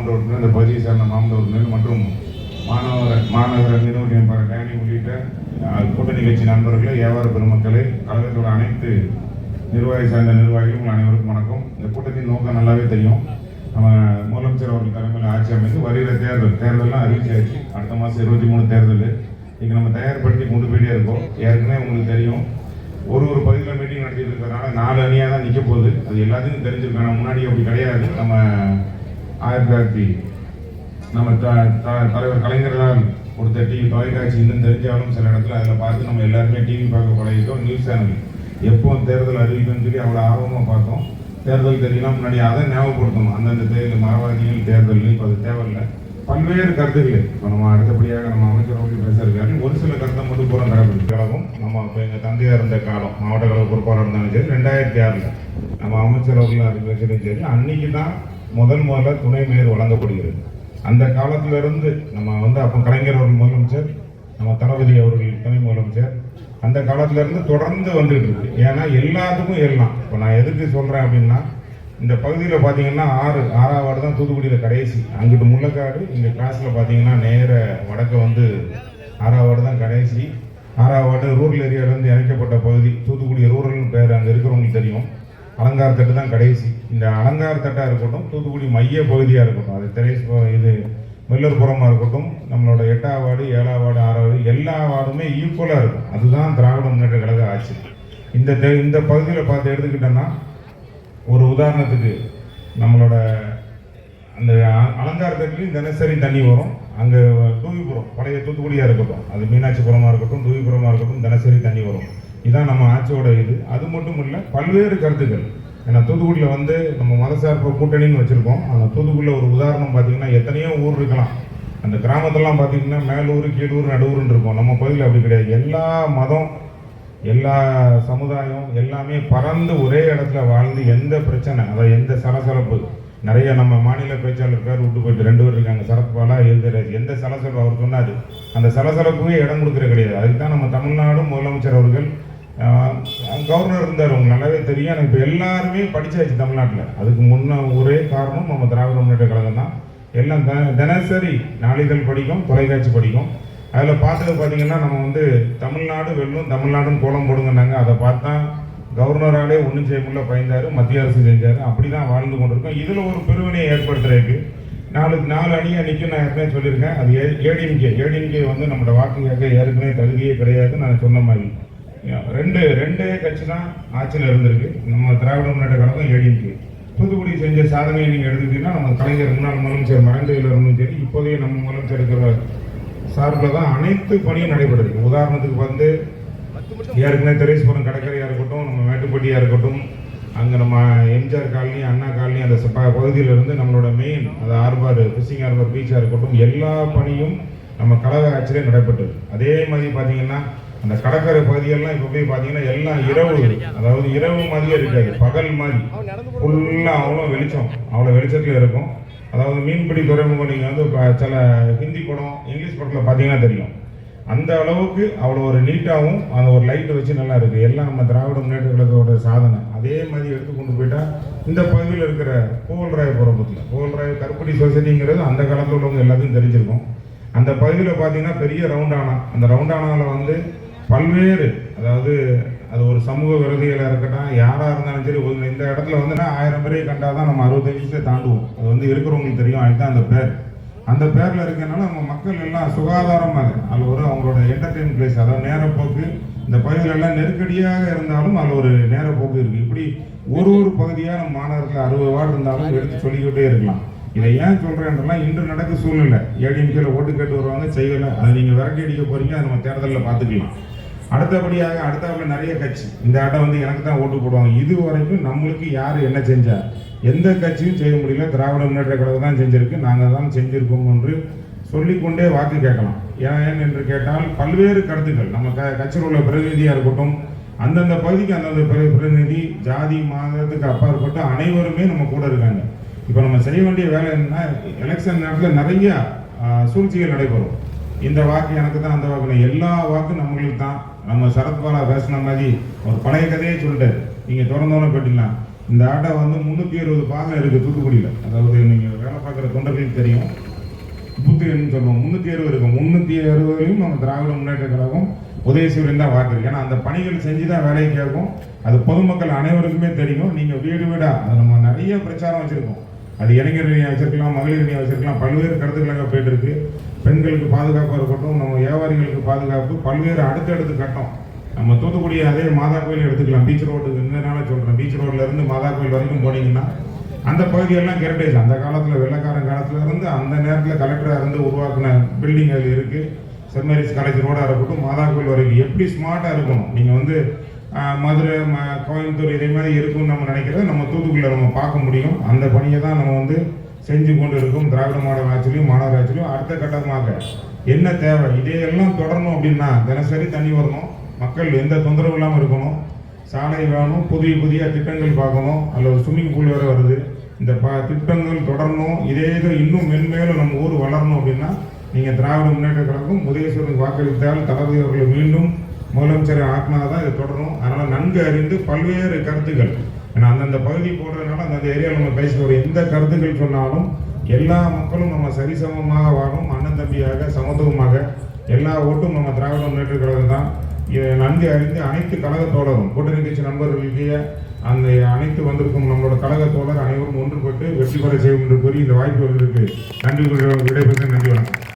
மாவட்ட உறுப்பினர், இந்த பகுதியை சேர்ந்த மாவட்ட உறுப்பினர் மற்றும் மாநகர நிர்வாக டேனி உள்ளிட்ட கூட்டணி கட்சி நண்பர்களே, வியாபார பெருமக்களே, கழகத்தோட அனைத்து நிர்வாகி சார்ந்த நிர்வாகிகள் உங்கள் அனைவருக்கும் வணக்கம். இந்த கூட்டத்தின் நோக்கம் நல்லாவே தெரியும். நம்ம முதலமைச்சர் அவர்கள் தலைமையில் ஆட்சி அமைத்து வருகிற தேர்தல்லாம் அறிவிச்சாச்சு. அடுத்த மாதம் 23 தேர்தல் இங்கே நம்ம தயார்படுத்தி கொண்டு போயிட்டே இருக்கோம். ஏற்கனவே உங்களுக்கு தெரியும், ஒரு பகுதியில் மீட்டிங் நடத்திட்டு இருக்கிறதுனால 4 அணியாக தான் நிற்க போகுது. அது எல்லாத்துக்கும் தெரிஞ்சிருக்காங்க. முன்னாடி அப்படி கிடையாது. நம்ம 1900 நம்ம தலைவர் கலைஞர்களால் கொடுத்த டிவி தொலைக்காட்சி இன்னும் தெரிஞ்சாலும் சில இடத்துல அதில் பார்த்து நம்ம எல்லாருமே டிவி பார்க்க பழகிட்டோம். நியூஸ் சேனல் எப்போ தேர்தல் அறிவிக்கும்னு சொல்லி அவ்வளோ ஆர்வமாக பார்த்தோம். தேர்தல் தெரியலாம் முன்னாடி அதை ஞாபகப்படுத்தணும். அந்தந்த தேர்தல் மரவாதிகள் தேர்தல் இப்போ அது தேவையில்லை. பல்வேறு கருத்துக்கள் இப்போ நம்ம அடுத்தபடியாக நம்ம அமைச்சர் அவர்கள் பேசுறாரு. ஒரு சில கருத்தை மட்டும் பூரா கடைபிடிக்கிறோம். நம்ம இப்போ எங்கள் தந்தையாக இருந்த காலம் மாவட்ட கழக பொறுப்பாளர் இருந்தாலும் சரி, 2006 நம்ம அமைச்சர் அவர்கள் அறிவிச்சதும் சரி, அன்னைக்கு தான் முதல்ல துணை மேயர் வழங்கப்படுகிறது. அந்த காலத்திலிருந்து நம்ம அப்போ கலைஞர் அவர்கள் முதலமைச்சர், நம்ம தளபதி அவர்கள் துணை முதலமைச்சர், அந்த காலத்திலிருந்து தொடர்ந்து வந்துட்டு இருக்கு. ஏன்னா எல்லாத்துக்கும் எல்லாம் இப்போ நான் எதுக்கு சொல்கிறேன் அப்படின்னா, இந்த பகுதியில் பார்த்தீங்கன்னா 6ஆவது வார்டு தான் தூத்துக்குடியில் கடைசி. அங்கிட்டு முள்ளக்காடு, இங்கே கிளாஸில் பார்த்தீங்கன்னா நேர வடக்க 6ஆவது வார்டு தான் கடைசி. 6ஆவது வார்டு ரூரல் ஏரியாவிலேருந்து இணைக்கப்பட்ட பகுதி. தூத்துக்குடி ரூரல்னு பேர் அங்கே இருக்கிறவங்களுக்கு தெரியும். அலங்காரத்தட்டு தான் கடைசி. இந்த அலங்காரத்தட்டாக இருக்கட்டும், தூத்துக்குடி மைய பகுதியாக இருக்கட்டும், அது இது மெல்லூர்புரமாக இருக்கட்டும், நம்மளோட 8ஆவது வார்டு 7ஆவது வார்டு 6ஆவது எல்லா வார்டுமே ஈக்குவலாக இருக்கும். அதுதான் திராவிட முன்னேற்ற கழக ஆட்சி. இந்த பகுதியில் பார்த்து எடுத்துக்கிட்டோன்னா, ஒரு உதாரணத்துக்கு நம்மளோட அந்த அலங்காரத்துலேயும் தினசரி தண்ணி வரும். அங்கே தூவிபுரம் பழைய தூத்துக்குடியாக இருக்கட்டும், அது மீனாட்சிபுரமாக இருக்கட்டும், தூவிபுரமாக இருக்கட்டும், தினசரி தண்ணி வரும். இதான் நம்ம ஆட்சியோட இது. அது மட்டும் இல்லை, பல்வேறு கருத்துக்கள். ஏன்னா தூத்துக்குடியில் நம்ம மதசார்பு கூட்டணின்னு வச்சுருக்கோம். அந்த தூத்துக்குடியில் ஒரு உதாரணம் பார்த்தீங்கன்னா, எத்தனையோ ஊர் இருக்கலாம். அந்த கிராமத்திலாம் பார்த்தீங்கன்னா மேலூர், கீழூர், நடுவூர்னு இருக்கும். நம்ம பகுதியில் அப்படி கிடையாது. எல்லா மதம், எல்லா சமுதாயம் எல்லாமே பறந்து ஒரே இடத்துல வாழ்ந்து எந்த பிரச்சனை, அதாவது எந்த சலசலப்பு, நிறைய நம்ம மாநில பேச்சாளர் பேர் விட்டு போயிட்டு 2 பேர் இருக்காங்க, சரத்பாலா எழுதுறாரு. எந்த சலசலப்பு அவர் சொன்னார், அந்த சலசலப்புவே இடம் கொடுக்குற கிடையாது. அதுக்கு தான் நம்ம தமிழ்நாடு முதலமைச்சர் அவர்கள் கவர்னர் இருந்தார். உங்களுக்கு நல்லாவே தெரியும். எனக்கு இப்போ எல்லாருமே படித்தாச்சு தமிழ்நாட்டில். அதுக்கு முன்ன ஒரே காரணம் நம்ம திராவிட முன்னேற்ற கழகம் தான். எல்லாம் தினசரி நாளிதழ் படிக்கும், தொலைக்காட்சி படிக்கும். அதில் பார்த்தது பார்த்தீங்கன்னா, நம்ம தமிழ்நாடு வெல்லும், தமிழ்நாடுன்னு கோலம் போடுங்கன்னாங்க. அதை பார்த்தா கவர்னராலே ஒன்றும் செய்ய முடியல, பயந்தார். மத்திய அரசு செஞ்சார். அப்படி தான் வாழ்ந்து கொண்டிருக்கோம். இதில் ஒரு பெருவினையை ஏற்படுத்துறதுக்கு 4 அணியாக நிற்கும். நான் ஏற்கனவே சொல்லியிருக்கேன். அது ஏடிஎம்கே நம்மளோட வாக்கு கேட்க ஏற்கனவே தகுதியே கிடையாது. நான் சொன்ன மாதிரி ரெண்டே கட்சி தான் ஆட்சியில் இருந்திருக்கு. நம்ம திராவிட முன்னேற்ற கழகம், ஏடிஎம்கே. தூத்துக்குடி செஞ்ச சாதனையை நீங்கள் எடுத்துக்கிட்டீங்கன்னா, நம்ம கலைஞர் முன்னாள் முதலமைச்சர் மறைந்ததில் இருந்தும் சரி, இப்போதைய நம்ம முதலமைச்சர் இருக்கிற சார்பில் தான் அனைத்து பணியும் நடைபெறுது. உதாரணத்துக்கு ஏற்கனவே தெரேஸ்புரம் கடற்கரையாக இருக்கட்டும், நம்ம மேட்டுப்பட்டியாக இருக்கட்டும், அங்கே நம்ம எம்ஜிஆர் காலனி, அண்ணா காலனி, அந்த பகுதியிலிருந்து நம்மளோட மெயின் அது ஆர்பார், ஃபிஷிங் ஆர்பார் பீச்சாக இருக்கட்டும், எல்லா பணியும் நம்ம கழக ஆட்சியிலே நடைபெற்றது. அதே மாதிரி பார்த்தீங்கன்னா, அந்த கடற்கரை பகுதியெல்லாம் இப்போ போய் பார்த்தீங்கன்னா எல்லாம் இரவு, அதாவது இரவு மாதிரியே இருக்காது, பகல் மாதிரி ஃபுல்லாக அவ்வளோ வெளிச்சத்தில் இருக்கும். அதாவது மீன்பிடி துறைமுகம் நீங்கள் சில ஹிந்தி படம், இங்கிலீஷ் படத்தில் பார்த்தீங்கன்னா தெரியும். அந்த அளவுக்கு அவ்வளோ ஒரு நீட்டாகவும் அந்த ஒரு லைட்டை வச்சு நல்லா இருக்குது. எல்லாம் நம்ம திராவிட முன்னேற்ற கழகத்தோட சாதனை. அதே மாதிரி எடுத்து கொண்டு போயிட்டால் இந்த பகுதியில் இருக்கிற புகழ்ராய் கருப்பட்டி சொசைட்டிங்கிறது அந்த காலத்தில் உள்ளவங்க எல்லாத்தையும் தெரிஞ்சிருக்கும். அந்த பகுதியில் பார்த்தீங்கன்னா பெரிய ரவுண்டானா, அந்த ரவுண்டானாவில் பல்வேறு, அதாவது அது ஒரு சமூக விரோதிகளாக இருக்கட்டும், யாராக இருந்தாலும் சரி, இந்த இடத்துல 1000 பேரை கண்டால் தான் நம்ம 65 தாண்டுவோம். அது இருக்கிறவங்களுக்கு தெரியும். அதுதான் அந்த பேர். அந்த பேரில் இருக்கிறனால நம்ம மக்கள் எல்லாம் சுகாதாரமாக, அதில் அவங்களோட என்டர்டெயின் பிளேஸ், அதாவது நேரப்போக்கு. இந்த பகுதிகளெல்லாம் நெருக்கடியாக இருந்தாலும் அதில் ஒரு நேரப்போக்கு இருக்குது. இப்படி ஒரு பகுதியாக நம்ம மாநகரத்தில் 60 வார்டு இருந்தாலும் எடுத்து சொல்லிக்கிட்டே இருக்கலாம். இதை ஏன் சொல்கிறேன்றலாம், இன்று நடக்க சூழ்நிலை. ஏடிஎம்கேல ஓட்டு கேட்டு வருவாங்க, செய்யலை. அதை நீங்கள் விரட்டி அடிக்க போகிறீங்க, அதை நம்ம தேர்தலில் பார்த்துக்கலாம். அடுத்தபடியாக நிறைய கட்சி இந்த ஆட்டம் எனக்கு தான் ஓட்டு போடுவாங்க. இது வரைக்கும் நம்மளுக்கு யார் என்ன செஞ்சார், எந்த கட்சியும் செய்ய முடியல. திராவிட முன்னேற்ற கழகம் தான் செஞ்சிருக்கு, நாங்கள் தான் செஞ்சிருக்கோம் என்று சொல்லிக்கொண்டே வாக்கு கேட்கலாம். ஏன் என்று கேட்டால் பல்வேறு கருத்துக்கள் நம்ம கட்சியில் உள்ள பிரதிநிதியாக இருக்கட்டும், அந்தந்த பகுதிக்கு அந்தந்த பிரதிநிதி, ஜாதி மதத்துக்கு அப்பாற்பட்டு அனைவருமே நம்ம கூட இருக்காங்க. இப்போ நம்ம செய்ய வேண்டிய வேலை என்னன்னா, எலெக்ஷன் நேரத்தில் நிறைய சூழ்ச்சிகள் நடைபெறும். இந்த வாக்கு எனக்கு தான், அந்த வாக்கு எல்லா வாக்கும் நம்மளுக்கு தான். நம்ம சரத்பாலா பேசின மாதிரி ஒரு பழைய கதையை சொல்லிட்டாரு. நீங்கள் திறந்தோன்னு போயிட்டீங்களா, இந்த ஆட்டை வந்து 360 பாகம் இருக்குது தூத்துக்குடியில். அதாவது நீங்கள் வேலை பார்க்குற தொண்டர்களுக்கு தெரியும், பூத்து எண்ணு சொல்லுவோம், 360 இருக்கும். 360லையும் நம்ம திராவிட முன்னேற்ற கழகம் உதயசூரியன் தான் வாக்கு. ஏன்னா அந்த பணிகள் செஞ்சு தான் வேலையை கேட்கும். அது பொதுமக்கள் அனைவருக்குமே தெரியும். நீங்கள் வீடு வீடாக அது நம்ம நிறைய பிரச்சாரம் வச்சுருக்கோம். அது இளைஞர் அணியாக வச்சுருக்கலாம், மகளிர் அணியாக வச்சுருக்கலாம், பல்வேறு கருத்துக்கள் அங்கே போயிட்டு இருக்கு. பெண்களுக்கு பாதுகாப்பாக இருக்கட்டும், நம்ம வியாபாரிகளுக்கு பாதுகாப்பு, பல்வேறு அடுத்தடுத்து கட்டம். நம்ம தூத்துக்குடி அதே மாதா கோயில் எடுத்துக்கலாம். பீச் ரோடுக்கு இருந்ததுனால சொல்கிறேன், பீச் ரோட்லேருந்து மாதா கோயில் வரைக்கும் போனீங்கன்னா அந்த பகுதியெல்லாம் ஹெரிட்டேஜ். அந்த காலத்தில் வெள்ளக்காரன் காலத்தில் இருந்து அந்த நேரத்தில் கலெக்டராக இருந்து உருவாக்கின பில்டிங் அது இருக்குது. சென்ட் மேரிஸ் காலேஜ் ரோடாக இருக்கட்டும், மாதா கோயில் வரைக்கும் எப்படி ஸ்மார்ட்டாக இருக்கணும். நீங்கள் வந்து மதுரை, கோயம்புத்தூர் இதே மாதிரி இருக்கும்னு நம்ம நினைக்கிறத நம்ம தூத்துக்குடியில் நம்ம பார்க்க முடியும். அந்த பணியை தான் நம்ம வந்து செஞ்சு கொண்டு இருக்கும். திராவிட மாடல் ஆட்சிலையும் மாநகர ஆட்சிலையும் அடுத்த கட்டமாக என்ன தேவை, இதையெல்லாம் தொடரணும் அப்படின்னா தினசரி தண்ணி வரணும், மக்கள் எந்த தொந்தரவும் இல்லாமல் இருக்கணும், சாலை வேணும், புதிய புதிய திட்டங்கள் பார்க்கணும். அதில் ஸ்விம்மிங் பூல் வேறு வருது. இந்த திட்டங்கள் தொடரணும். இதே இது இன்னும் மென்மேலும் நம்ம ஊர் வளரணும் அப்படின்னா நீங்கள் திராவிட முன்னேற்ற கழகம் உதயசூரியன் வாக்களித்தால் தளபதி அவர்களை மீண்டும் முதலமைச்சரை ஆக்கினாதான் இதை தொடரும். அதனால் நன்கு அறிந்து பல்வேறு கருத்துக்கள், ஏன்னா அந்தந்த பகுதி போடுறதுனால அந்தந்த ஏரியாவில் நம்ம பேசுகிற எந்த கருத்துக்கள் சொன்னாலும் எல்லா மக்களும் நம்ம சரிசமமாக வாழும், அண்ணன் தம்பியாக சமத்துவமாக எல்லா ஓட்டும் நம்ம திராவிட முன்னேற்ற கழகம் தான். இதை நன்கு அறிந்து அனைத்து கழக தோழரும் கூட்டணி கட்சி நண்பர்களுக்கு அந்த அனைத்து வந்திருக்கும் நம்மளோட கழக தோழர் அனைவரும் ஒன்றுபட்டு வெற்றி பெற செய்யும் என்று கூறி இந்த வாய்ப்புகளுக்கு நன்றி விடைபெற்று நன்றி வணக்கம்.